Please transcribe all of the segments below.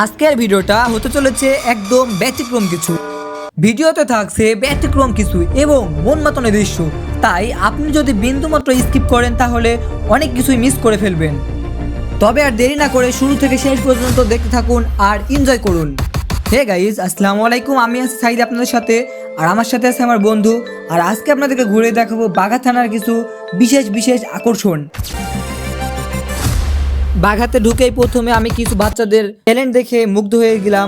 আজকের ভিডিওটা হতে চলেছে একদম ব্যতিক্রম কিছু। ভিডিওতে থাকছে ব্যতিক্রম কিছু এবং মন মাতানো দৃশ্য, তাই আপনি যদি বিন্দুমাত্র স্কিপ করেন তাহলে অনেক কিছুই মিস করে ফেলবেন। তবে আর দেরি না করে শুরু থেকে শেষ পর্যন্ত দেখতে থাকুন আর এনজয় করুন। হে গাইজ, আসসালামু আলাইকুম। আমি আছি সাইদ আপনাদের সাথে, আর আমার সাথে আছে আমার বন্ধু। আর আজকে আপনাদেরকে ঘুরে দেখাবো বাঘা থানার কিছু বিশেষ আকর্ষণ। বাঘাতে ঢুকেই প্রথমে আমি কিছু বাচ্চাদের ট্যালেন্ট দেখে মুগ্ধ হয়ে গেলাম।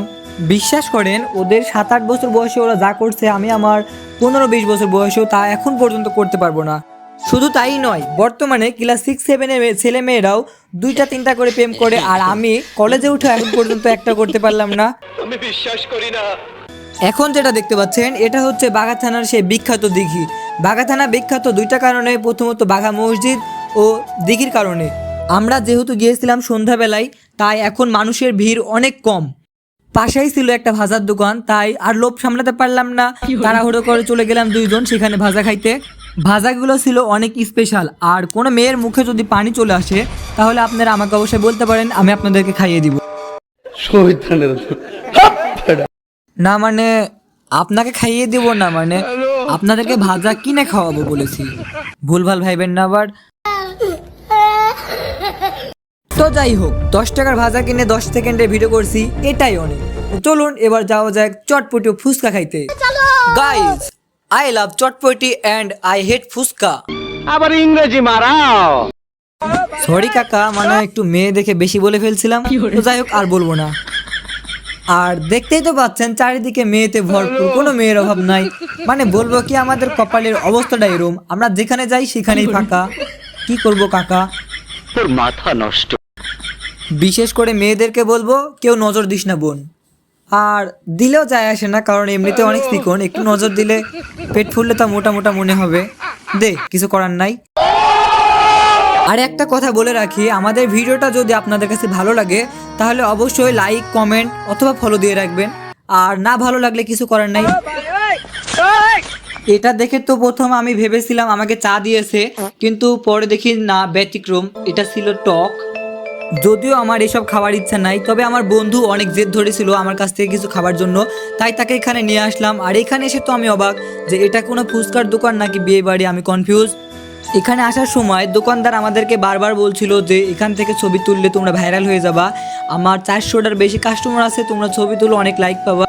বিশ্বাস করেন, ওদের 7-8 বছর বয়সে ওরা যা করছে আমি আমার 15-20 বছর বয়সেও তা এখন পর্যন্ত করতে পারবো না। শুধু তাই নয়, বর্তমানে ক্লাস 6-7 এর ছেলে মেয়েরাও 2-3টা করে প্রেম করে, আর আমি কলেজে উঠে এখন পর্যন্ত একটা করতে পারলাম না। আমি বিশ্বাস করি না। এখন যেটা দেখতে পাচ্ছেন এটা হচ্ছে বাঘা থানার সেই বিখ্যাত দিঘি। বাঘা থানা বিখ্যাত দুইটা কারণে, প্রথমত বাঘা মসজিদ ও দিঘির কারণে। আমরা যেহেতু গিয়েছিলাম সন্ধ্যাবেলায়, তাই এখন মানুষের ভিড় অনেক কম। পাশেই ছিল একটা ভাজার দোকান, তাই আর লোভ সামলাতে পারলাম না, তাড়াহুড়ো করে চলে গেলাম দুইজন সেখানে ভাজা খাইতে। ভাজাগুলো ছিল অনেক স্পেশাল, আর কোনো মেয়ের মুখে যদি পানি চলে আসে তাহলে আপনারা আমাকে অবশ্যই বলতে পারেন, আমি আপনাদেরকে খাইয়ে দিব। না মানে আপনাকে খাইয়ে দিব না, মানে আপনাদেরকে ভাজা কিনে খাওয়াবো বলেছি, ভুলভাল ভাইবেন না আবার। তো যাই হোক, 10 টাকার ভাজা কিনে 10 সেকেন্ডের ভিডিও করছি, এটাই অনেক। চলুন এবার যাওয়া যাক চটপটি ও ফুচকা খাইতে। Guys, I love chotpoti and I hate fuchka. আবার ইংরেজি মারাও। সরি কাকা, মানে একটু মেয়ে দেখে বেশি বলে ফেলছিলাম, তো যাই হোক আর বলবো না। আর দেখতেই তো পাচ্ছেন চারিদিকে মেয়েতে ভরপুর, কোনো মেয়ের অভাব নাই। মানে বলবো কি, আমাদের কপালের অবস্থাটা এরকম, আমরা যেখানে যাই সেখানেই ফাঁকা। কি করব কাকা, তোর মাথা নষ্ট। বিশেষ করে মেয়েদেরকে বলবো কেউ নজর দিস না বোন। আর দিলেও যায় আসে না, কারণ এমনিতে অনেক চিকন, একটু নজর দিলে পেট ফুললে তা মোটা মোটা মনে হবে। দে, কিছু করার নাই। আর একটা কথা বলে রাখি, আমাদের ভিডিওটা যদি আপনাদের কাছে ভালো লাগে তাহলে অবশ্যই লাইক, কমেন্ট অথবা ফলো দিয়ে রাখবেন। আর না ভালো লাগলে কিছু করার নাই। এটা দেখে তো প্রথম আমি ভেবেছিলাম আমাকে চা দিয়েছে, কিন্তু পরে দেখি না, ব্যতিক্রম, এটা ছিল টক। যদিও আমার এসব খাওয়ার ইচ্ছা নাই, তবে আমার বন্ধু অনেক জেদ ধরেছিল আমার কাছ থেকে কিছু খাবার জন্য, তাই তাকে এখানে নিয়ে আসলাম। আর এখানে এসে তো আমি অবাক যে এটা কোনো ফুচকার দোকান নাকি বিয়ে বাড়ি, আমি কনফিউজ। এখানে আসার সময় দোকানদার আমাদেরকে বারবার বলছিল যে এখান থেকে ছবি তুললে তোমরা ভাইরাল হয়ে যাবা, আমার 400টার বেশি কাস্টমার আছে, তোমরা ছবি তুলো, অনেক লাইক পাবা।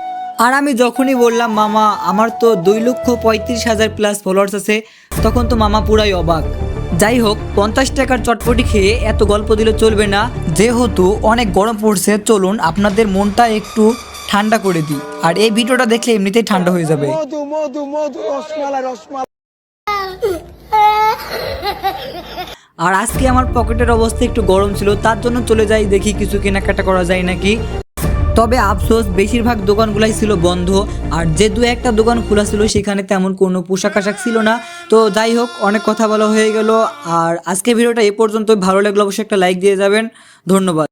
আর আমি যখনই বললাম মামা আমার তো 2,35,000 প্লাস ফলোয়ার্স আছে, তখন তো মামা পুরাই অবাক। যাই হোক, 50 টাকার চটপটি খেয়ে এত গল্প দিলে চলবে না, যেহেতু অনেক গরম পড়ছে। চলুন আপনাদের মনটা একটু ঠান্ডা করে দিই, আর এই ভিডিওটা দেখলে এমনিতেই ঠান্ডা হয়ে যাবে। আর আজকে আমার পকেটের অবস্থা একটু গরম ছিল, তার জন্য চলে যাই দেখি কিছু কেনাকাটা করা যায় নাকি। তবে আফসোস, বেশিরভাগ দোকানগুলাই ছিল বন্ধ, আর যে 2-1টা দোকান খোলা ছিল সেখানে তেমন কোনো পোশাক আশাক ছিল না। তো যাই হোক, অনেক কথা বলা হয়ে গেল, আর আজকে ভিডিওটা এ পর্যন্ত। ভালো লাগলো অবশ্যই একটা লাইক দিয়ে যাবেন। ধন্যবাদ।